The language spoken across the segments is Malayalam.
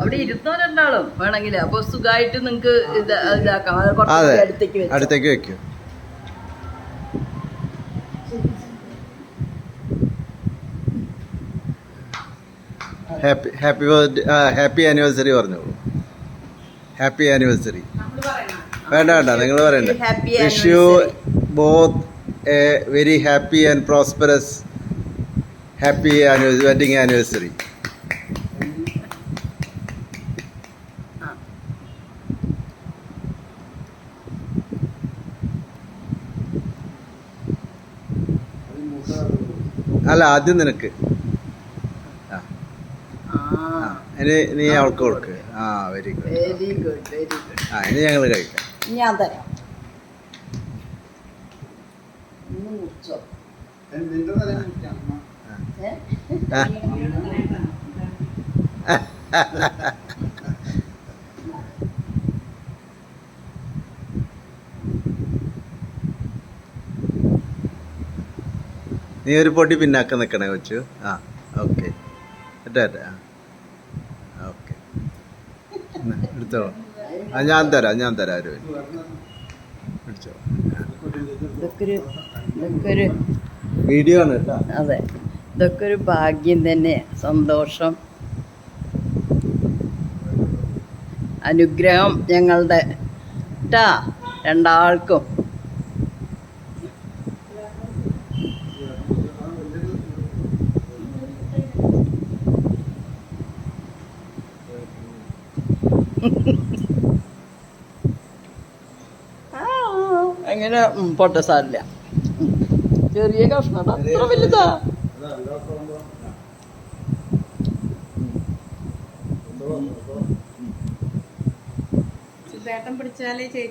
അവിടെ ഇരുന്നോ രണ്ടാളും വേണമെങ്കിൽ. അപ്പൊ സുഖമായിട്ട് നിങ്ങക്ക് ഇതാക്കാം. അടുത്തേക്ക് വെക്കും. ഹാപ്പി ആനിവേഴ്സറി പറഞ്ഞോളൂ. Happy anniversary. വേണ്ട നിങ്ങൾ പറയണ്ട. Wish you both A very happy and prosperous happy wedding anniversary. അല്ല, ആദ്യം നിനക്ക്. നീ അവൾക്ക് കൊടുക്ക്. Very good. ഇനി ഞങ്ങൾ കഴിക്കാം. ഞാൻ തരാം. നീ ഒരു പൊടി പിന്നാക്കം നിൽക്കണേ കൊച്ചു. ഓക്കെ. ഓക്കെ, എടുത്തോളൂ. ഞാൻ തരാം ഒരു പിടിച്ചോ. വീഡിയോ ആണ് കേട്ടോ. അതെ, ഇതൊക്കെ ഒരു ഭാഗ്യം തന്നെ. സന്തോഷം, അനുഗ്രഹം ഞങ്ങളുടെ ട്ടാ രണ്ടാൾക്കും. എങ്ങനെ പൊട്ട സാരില്ല. ചെറിയ കഷ്ണം അത്ര വലുതാ.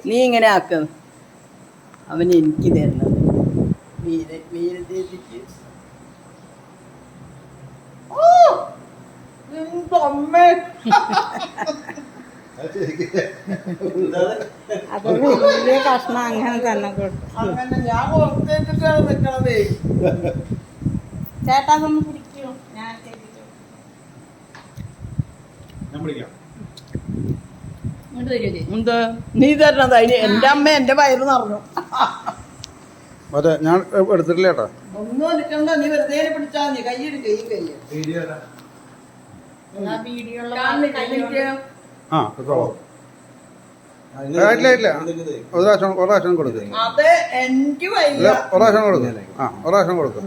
നീ ഇങ്ങനെ ആക്കുന്നു. അവൻ എനിക്ക് തരുന്നത് വീരദേവിക്ക്. അപ്പൊ വലിയ കഷ്ണം അങ്ങനെ തന്നെ കൊടുക്കും. ഞാൻ പുറത്തേക്കിട്ടാണ് നിക്കണതേ. ചേട്ടാ അതൊന്ന് പിടിക്കൂ. ഞാൻ എന്താ നീ തരണത്? അതിന് എന്റെ അമ്മ എന്റെ വയറ് നിറഞ്ഞു. ഞാൻ എടുത്തിട്ടില്ല ചേട്ടാ. ഒന്നും എടുക്കണ്ട, നീ വെറുതെ പിടിച്ചാ മതി. കൈയ്യെടുക്ക. ഈ കയ്യ് ഒരാശം കൊടുക്കും. അത് എനിക്ക് വയ്യ. ഒരാശം കൊടുക്കും. ഒരാശം കൊടുക്കും.